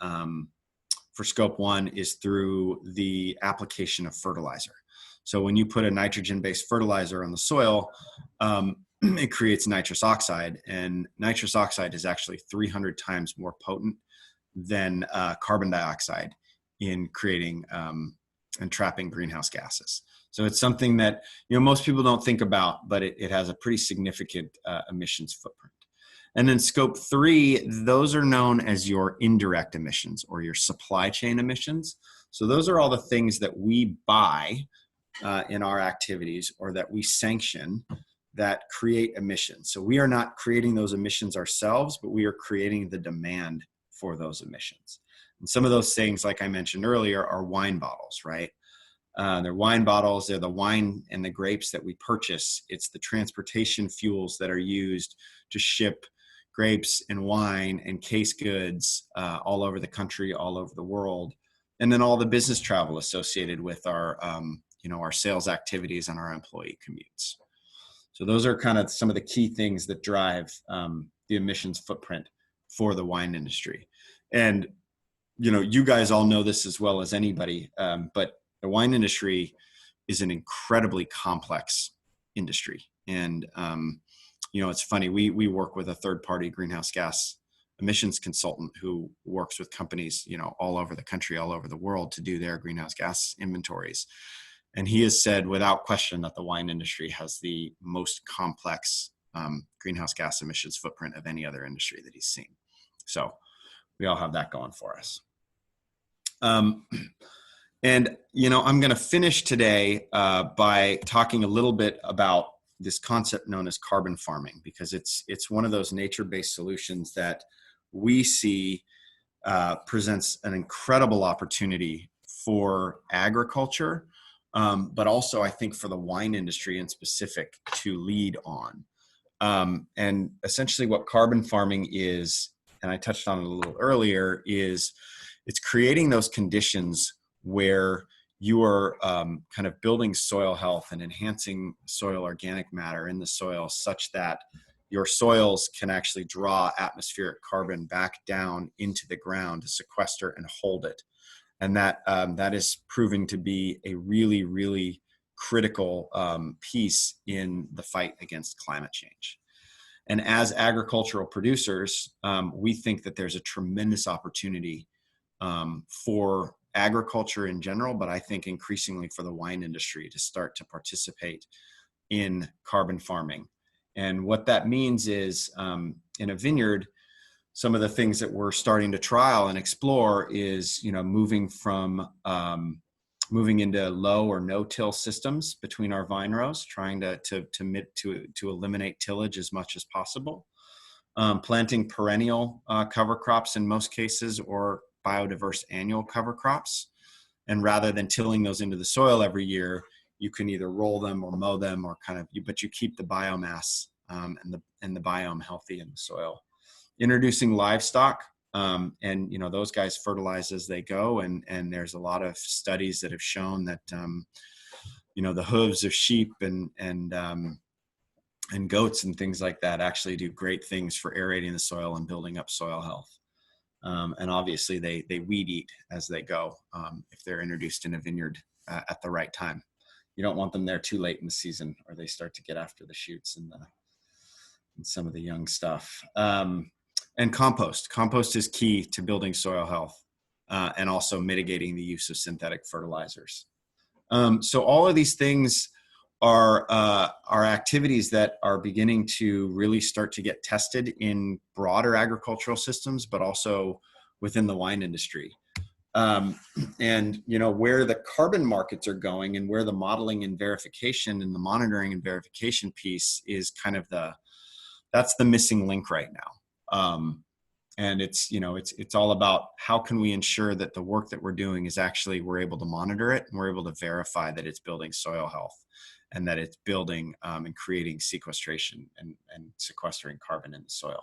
Speaker 3: for scope 1 is through the application of fertilizer. So when you put a nitrogen-based fertilizer on the soil, it creates nitrous oxide, and nitrous oxide is actually 300 times more potent than carbon dioxide in creating and trapping greenhouse gases. So it's something that most people don't think about, but it has a pretty significant emissions footprint. And then scope 3, those are known as your indirect emissions or your supply chain emissions. So those are all the things that we buy in our activities or that we sanction that create emissions. So we are not creating those emissions ourselves, but we are creating the demand for those emissions. And some of those things, like I mentioned earlier, are wine bottles, right? They're wine bottles, they're the wine and the grapes that we purchase. It's the transportation fuels that are used to ship grapes and wine and case goods all over the country, all over the world. And then all the business travel associated with our sales activities and our employee commutes. So those are kind of some of the key things that drive the emissions footprint for the wine industry. And, you guys all know this as well as anybody, but the wine industry is an incredibly complex industry. And, it's funny, we work with a third-party greenhouse gas emissions consultant who works with companies, all over the country, all over the world to do their greenhouse gas inventories. And he has said without question that the wine industry has the most complex greenhouse gas emissions footprint of any other industry that he's seen. So we all have that going for us. And, I'm going to finish today by talking a little bit about this concept known as carbon farming, because it's one of those nature-based solutions that we see presents an incredible opportunity for agriculture, but also I think for the wine industry in specific to lead on. And essentially what carbon farming is, and I touched on it a little earlier, is it's creating those conditions where you are kind of building soil health and enhancing soil organic matter in the soil such that your soils can actually draw atmospheric carbon back down into the ground to sequester and hold it. And that is proving to be a really, really critical piece in the fight against climate change. And as agricultural producers, we think that there's a tremendous opportunity for agriculture in general, but I think increasingly for the wine industry to start to participate in carbon farming. And what that means is in a vineyard, some of the things that we're starting to trial and explore is, moving into low or no-till systems between our vine rows, trying to eliminate tillage as much as possible. Planting perennial cover crops in most cases, or biodiverse annual cover crops. And rather than tilling those into the soil every year, you can either roll them or mow them, or but you keep the biomass and the biome healthy in the soil. Introducing livestock, and those guys fertilize as they go, and there's a lot of studies that have shown that the hooves of sheep and goats and things like that actually do great things for aerating the soil and building up soil health. And obviously they weed eat as they go if they're introduced in a vineyard at the right time. You don't want them there too late in the season, or they start to get after the shoots and some of the young stuff. And compost. Compost is key to building soil health and also mitigating the use of synthetic fertilizers. So all of these things are activities that are beginning to really start to get tested in broader agricultural systems, but also within the wine industry. And where the carbon markets are going and where the modeling and verification and the monitoring and verification piece is kind of that's the missing link right now. And it's, you know, it's all about how can we ensure that the work that we're doing is actually, we're able to monitor it and we're able to verify that it's building soil health and that it's building and creating sequestration and sequestering carbon in the soil.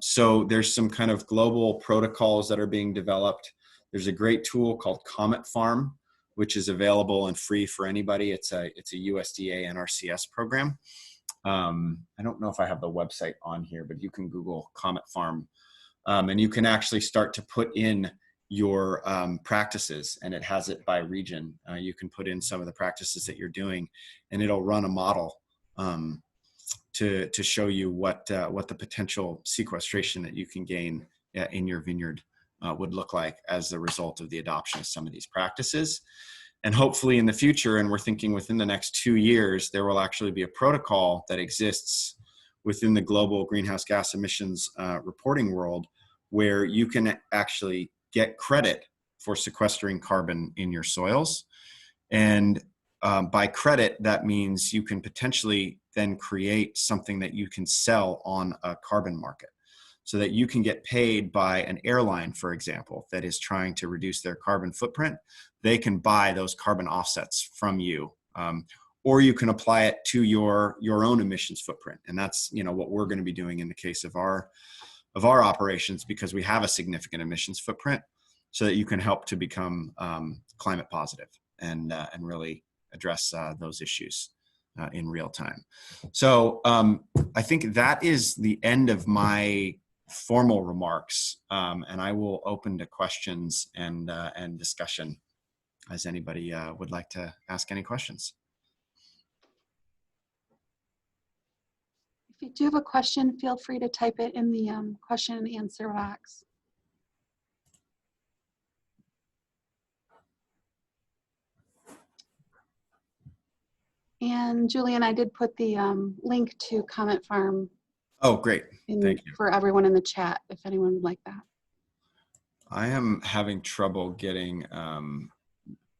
Speaker 3: So there's some kind of global protocols that are being developed. There's a great tool called Comet Farm, which is available and free for anybody. It's a USDA NRCS program. I don't know if I have the website on here, but you can Google Comet Farm, and you can actually start to put in your practices, and it has it by region. You can put in some of the practices that you're doing, and it'll run a model to show you what the potential sequestration that you can gain in your vineyard would look like as a result of the adoption of some of these practices. And hopefully in the future, and we're thinking within the next 2 years, there will actually be a protocol that exists within the global greenhouse gas emissions reporting world where you can actually get credit for sequestering carbon in your soils. And by credit, that means you can potentially then create something that you can sell on a carbon market, so that you can get paid by an airline, for example, that is trying to reduce their carbon footprint. They can buy those carbon offsets from you, or you can apply it to your own emissions footprint. And that's, you know, what we're going to be doing in the case of our operations, because we have a significant emissions footprint, so that you can help to become climate positive and really address those issues in real time. So I think that is the end of my formal remarks, and I will open to questions and discussion as anybody would like to ask any questions.
Speaker 2: If you do have a question, feel free to type it in the question and answer box. And Julian, I did put the link to Comet Farm
Speaker 3: Oh, great. Thank you.
Speaker 2: for everyone in the chat, if anyone would like that.
Speaker 3: I am having trouble getting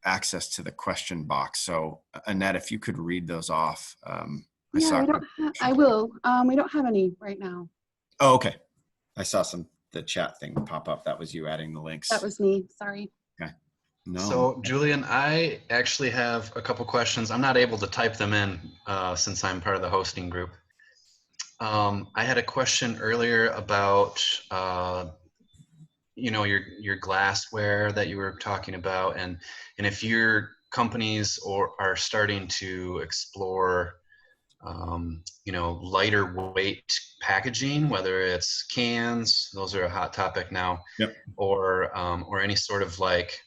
Speaker 3: access to the question box. So Annette, if you could read those off.
Speaker 2: Yeah, I will. We don't have any right now.
Speaker 3: Oh, okay. I saw the chat thing pop up. That was you adding the links.
Speaker 2: That was me, sorry.
Speaker 3: Okay. No.
Speaker 1: So Julian, I actually have a couple questions. I'm not able to type them in since I'm part of the hosting group. I had a question earlier about you know, your glassware that you were talking about, and if your companies are starting to explore you know, lighter weight packaging, whether it's cans, those are a hot topic now.
Speaker 3: Yep.
Speaker 1: Or any sort of like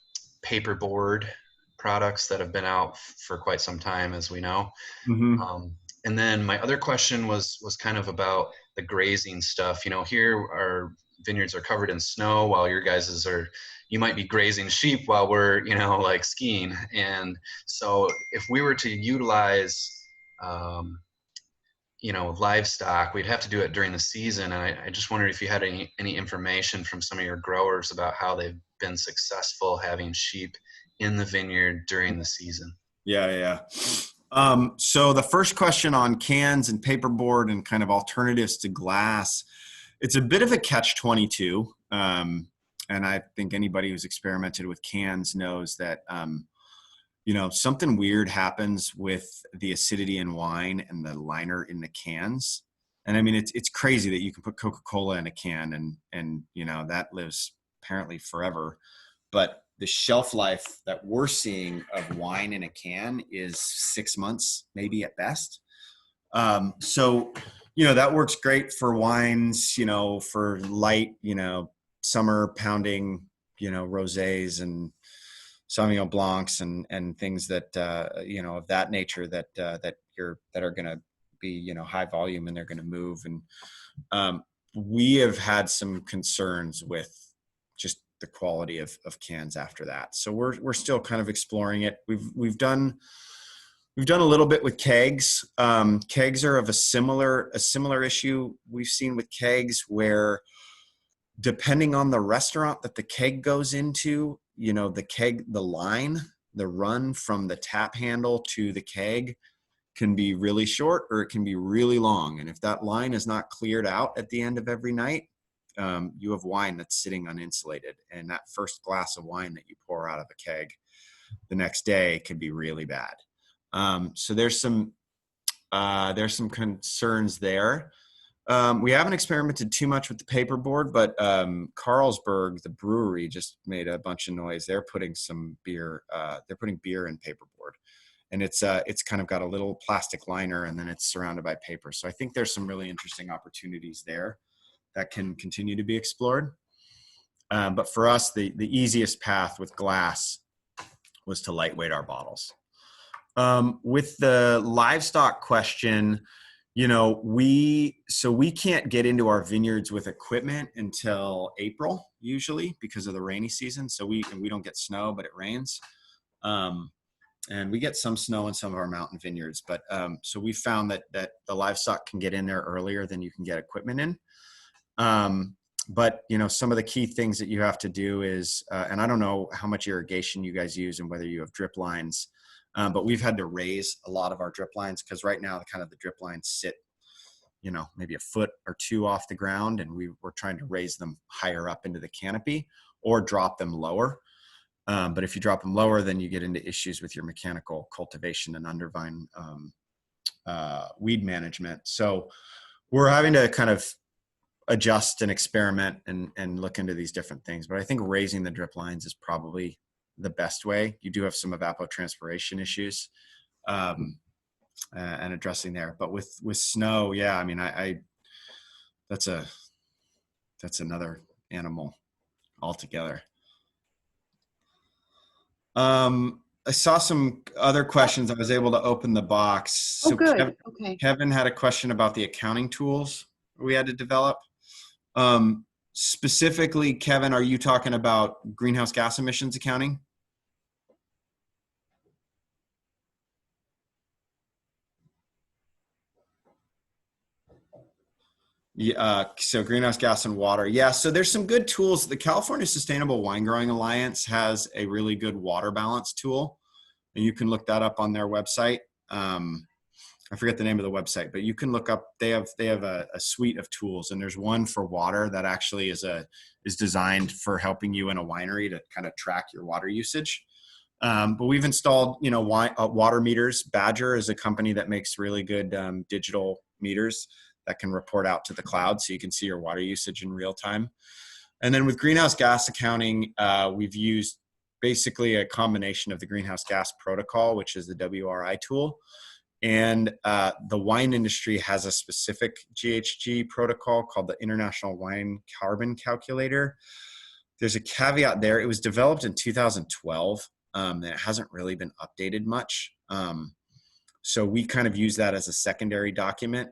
Speaker 1: paperboard products that have been out for quite some time, as we know.
Speaker 3: Mm-hmm.
Speaker 1: And then my other question was kind of about the grazing stuff. You know, here our vineyards are covered in snow, while your guys's are, you might be grazing sheep while we're, you know, like skiing. And so if we were to utilize you know, livestock, we'd have to do it during the season. And I just wondered if you had any information from some of your growers about how they've been successful having sheep in the vineyard during the season. Yeah.
Speaker 3: So the first question on cans and paperboard and kind of alternatives to glass, it's a bit of a catch-22. And I think anybody who's experimented with cans knows that you know, something weird happens with the acidity in wine and the liner in the cans. And I mean, it's crazy that you can put Coca-Cola in a can and, you know, that lives apparently forever. But the shelf life that we're seeing of wine in a can is 6 months, maybe at best. So, you know, that works great for wines, you know, for light, you know, summer pounding, you know, rosés and Sauvignon Blancs and things that you know, of that nature that are going to be, you know, high volume and they're going to move. And we have had some concerns with just the quality of cans after that. So we're still kind of exploring it. We've done a little bit with kegs. Kegs are of a similar issue we've seen with kegs, where depending on the restaurant that the keg goes into, you know, the run from the tap handle to the keg can be really short or it can be really long. And if that line is not cleared out at the end of every night, you have wine that's sitting uninsulated, and that first glass of wine that you pour out of a keg the next day could be really bad. So there's some concerns there. We haven't experimented too much with the paperboard, but Carlsberg, the brewery, just made a bunch of noise. They're putting some beer. They're putting beer in paperboard, and it's kind of got a little plastic liner, and then it's surrounded by paper. So I think there's some really interesting opportunities there that can continue to be explored. But for us, the easiest path with glass was to lightweight our bottles. With the livestock question, we can't get into our vineyards with equipment until April usually because of the rainy season. So we don't get snow, but it rains. And we get some snow in some of our mountain vineyards, but so we found that the livestock can get in there earlier than you can get equipment in. But some of the key things that you have to do is, and I don't know how much irrigation you guys use and whether you have drip lines, but we've had to raise a lot of our drip lines because right now the drip lines sit, maybe a foot or two off the ground, and we're trying to raise them higher up into the canopy or drop them lower. But if you drop them lower, then you get into issues with your mechanical cultivation and undervine weed management. So we're having to kind of adjust and experiment and look into these different things. But I think raising the drip lines is probably the best way. You do have some evapotranspiration issues and addressing there. But with snow, yeah, I mean, that's another animal altogether. I saw some other questions. I was able to open the box. So
Speaker 2: good. Okay.
Speaker 3: Kevin had a question about the accounting tools we had to develop. Specifically, Kevin, are you talking about greenhouse gas emissions accounting? Yeah, so greenhouse gas and water. Yeah, so there's some good tools. The California Sustainable Wine Growing Alliance has a really good water balance tool, and you can look that up on their website. I forget the name of the website, but you can look up. They have a suite of tools, and there's one for water that actually is designed for helping you in a winery to kind of track your water usage. But we've installed, water meters. Badger is a company that makes really good digital meters that can report out to the cloud, so you can see your water usage in real time. And then with greenhouse gas accounting, we've used basically a combination of the greenhouse gas protocol, which is the WRI tool. And the wine industry has a specific GHG protocol called the International Wine Carbon Calculator. There's a caveat there. It was developed in 2012, and it hasn't really been updated much. So we kind of use that as a secondary document.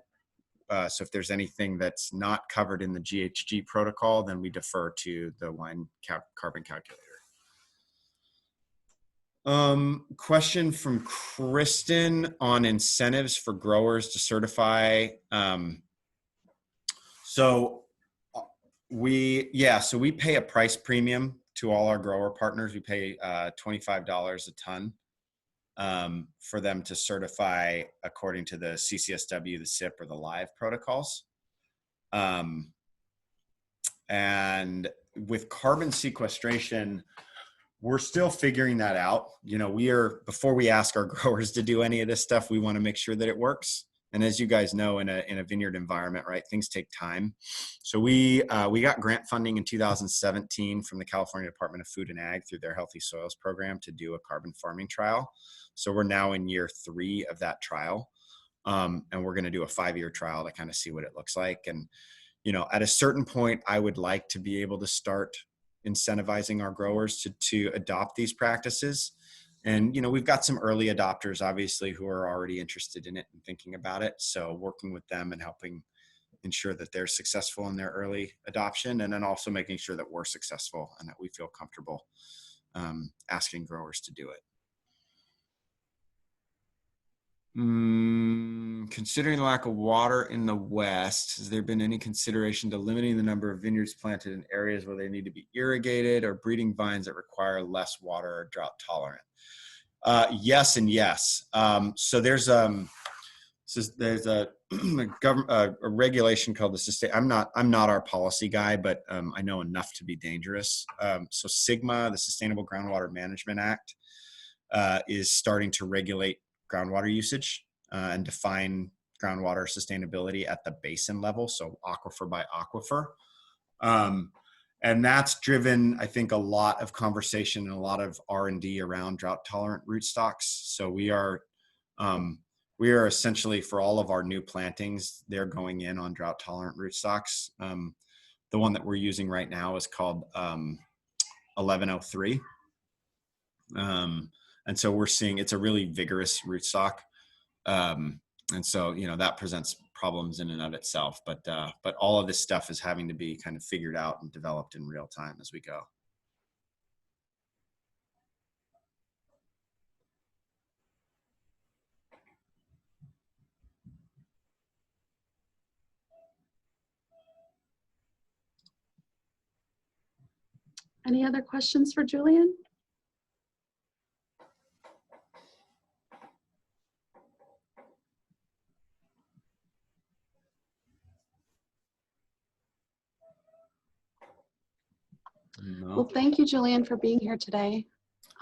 Speaker 3: So if there's anything that's not covered in the GHG protocol, then we defer to the wine carbon calculator. Question from Kristen on incentives for growers to certify. So we pay a price premium to all our grower partners. We pay $25 a ton for them to certify according to the CCSW, the SIP, or the LIVE protocols. And with carbon sequestration, we're still figuring that out. Before we ask our growers to do any of this stuff, we want to make sure that it works. And as you guys know, in a vineyard environment, right, things take time. So we got grant funding in 2017 from the California Department of Food and Ag through their Healthy Soils program to do a carbon farming trial. So we're now in year 3 of that trial. And we're going to do a 5-year trial to kind of see what it looks like. And, at a certain point, I would like to be able to start incentivizing our growers to adopt these practices. And, we've got some early adopters, obviously, who are already interested in it and thinking about it. So working with them and helping ensure that they're successful in their early adoption, and then also making sure that we're successful and that we feel comfortable asking growers to do it. Considering the lack of water in the West, has there been any consideration to limiting the number of vineyards planted in areas where they need to be irrigated, or breeding vines that require less water or drought tolerant? Yes and yes. So there's there's a a regulation called the sustain. I'm not our policy guy, but I know enough to be dangerous. So SGMA, the Sustainable Groundwater Management Act, is starting to regulate groundwater usage and define groundwater sustainability at the basin level, so aquifer by aquifer. And that's driven, I think, a lot of conversation and a lot of R&D around drought tolerant rootstocks. So we are essentially, for all of our new plantings, they're going in on drought tolerant rootstocks. The one that we're using right now is called 1103. And so we're seeing it's a really vigorous rootstock. And so, that presents problems in and of itself, but all of this stuff is having to be kind of figured out and developed in real time as we go.
Speaker 2: Any other questions for Julian?
Speaker 3: No.
Speaker 2: Well, thank you, Julian, for being here today.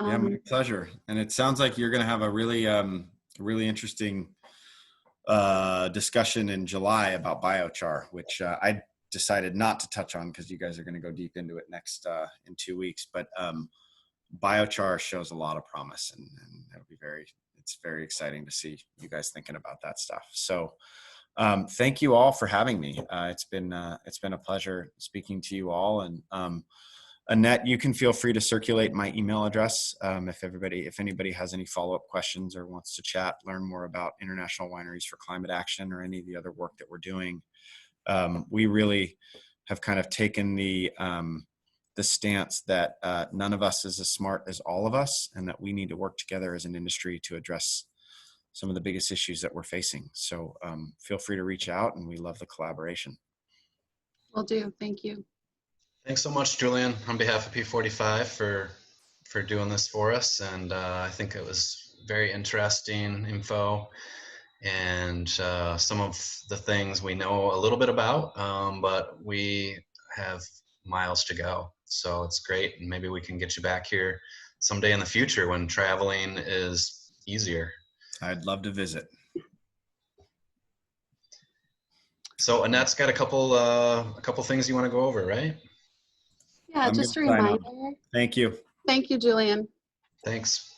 Speaker 3: Yeah, my pleasure. And it sounds like you're going to have a really interesting discussion in July about biochar, which I decided not to touch on because you guys are going to go deep into it next in 2 weeks. But biochar shows a lot of promise, and it'll be it's very exciting to see you guys thinking about that stuff. So thank you all for having me. It's been a pleasure speaking to you all. And Annette, you can feel free to circulate my email address if anybody has any follow-up questions or wants to chat, learn more about International Wineries for Climate Action or any of the other work that we're doing. We really have kind of taken the stance that none of us is as smart as all of us, and that we need to work together as an industry to address some of the biggest issues that we're facing. So feel free to reach out, and we love the collaboration.
Speaker 2: Will do. Thank you.
Speaker 1: Thanks so much, Julian, on behalf of P45 for doing this for us. And I think it was very interesting info, and some of the things we know a little bit about, but we have miles to go. So it's great. And maybe we can get you back here someday in the future when traveling is easier.
Speaker 3: I'd love to visit.
Speaker 1: So Annette's got a couple things you want to go over, right?
Speaker 2: Yeah, just a reminder.
Speaker 3: Thank you.
Speaker 2: Thank you, Julian.
Speaker 1: Thanks.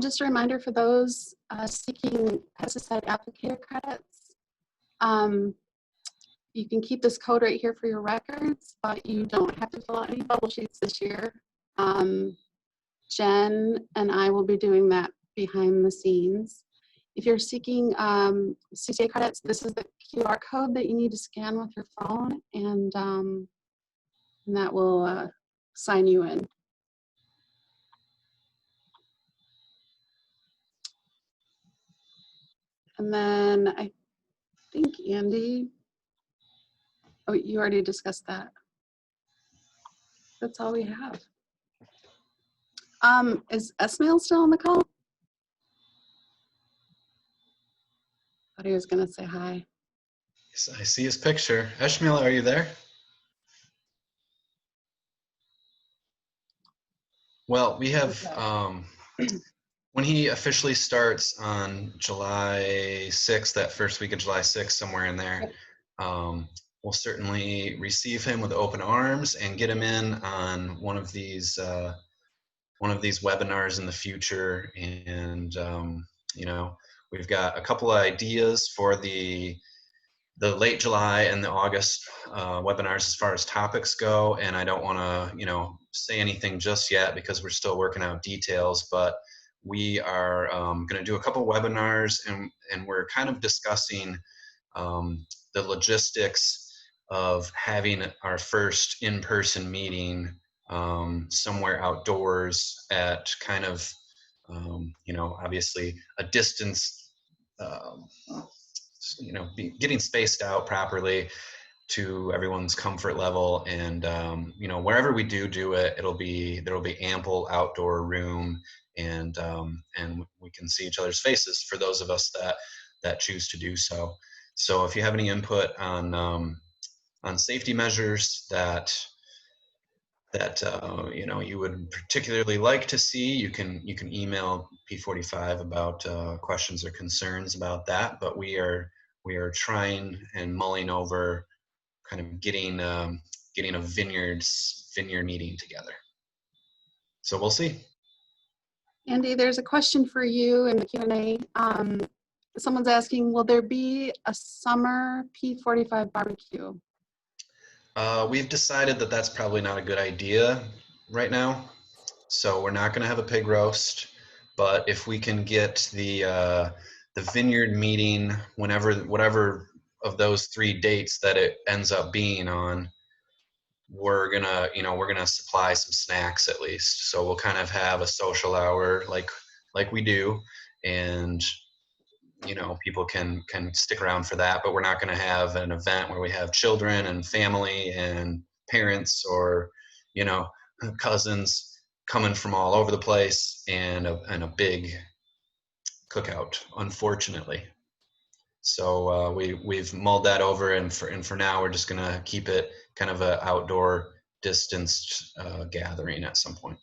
Speaker 2: Just a reminder for those seeking pesticide applicator credits. You can keep this code right here for your records, but you don't have to fill out any bubble sheets this year. Jen and I will be doing that behind the scenes. If you're seeking CCA credits, this is the QR code that you need to scan with your phone, and that will sign you in. And then I think, Andy, oh, you already discussed that. That's all we have. Is Esmail still on the call? I thought he was going to say hi.
Speaker 1: I see his picture. Eshmael, are you there? Well, we have, when he officially starts on July 6th, that first week of July 6th, somewhere in there, we'll certainly receive him with open arms and get him in on one of these webinars in the future. And, we've got a couple of ideas for the late July and the August webinars as far as topics go, and I don't want to say anything just yet because we're still working out details, but we are going to do a couple webinars, and we're kind of discussing the logistics of having our first in-person meeting somewhere outdoors at kind of obviously a distance, getting spaced out properly, to everyone's comfort level. And you know, wherever we do it, there will be ample outdoor room, and we can see each other's faces for those of us that choose to do so. So if you have any input on safety measures that you know, you would particularly like to see, you can email P45 about questions or concerns about that. But we are trying and mulling over kind of getting a vineyard meeting together. So we'll see.
Speaker 2: Andy, there's a question for you in the Q&A. Someone's asking, will there be a summer P45 barbecue?
Speaker 1: We've decided that that's probably not a good idea right now. So we're not going to have a pig roast, but if we can get the vineyard meeting whatever of those 3 dates that it ends up being on, we're gonna supply some snacks at least. So we'll kind of have a social hour like we do, and you know, people can stick around for that. But we're not going to have an event where we have children and family and parents, or you know, cousins coming from all over the place, and a big cookout, unfortunately. So we've mulled that over, and for now we're just gonna keep it kind of a outdoor distanced gathering at some point.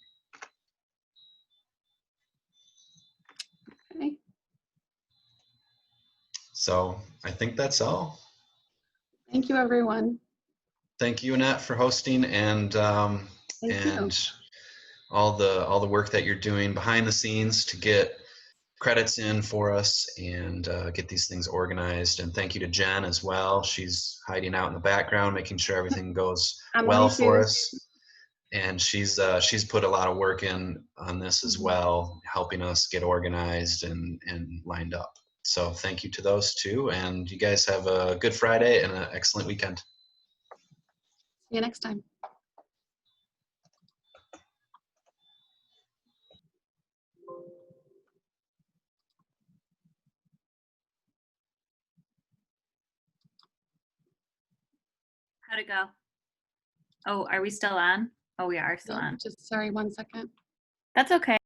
Speaker 2: Okay.
Speaker 1: So I think that's all.
Speaker 2: Thank you, everyone.
Speaker 1: Thank you, Annette, for hosting, and
Speaker 2: Thank you.
Speaker 1: all the work that you're doing behind the scenes to get credits in for us and get these things organized. And thank you to Jen as well. She's hiding out in the background, making sure everything goes well for us. And she's put a lot of work in on this as well, helping us get organized and lined up. So thank you to those two, and you guys have a good Friday and an excellent weekend.
Speaker 2: See you next time.
Speaker 4: How'd it go? Oh, are we still on? Oh, we are still on.
Speaker 2: Just sorry, 1 second.
Speaker 4: That's okay.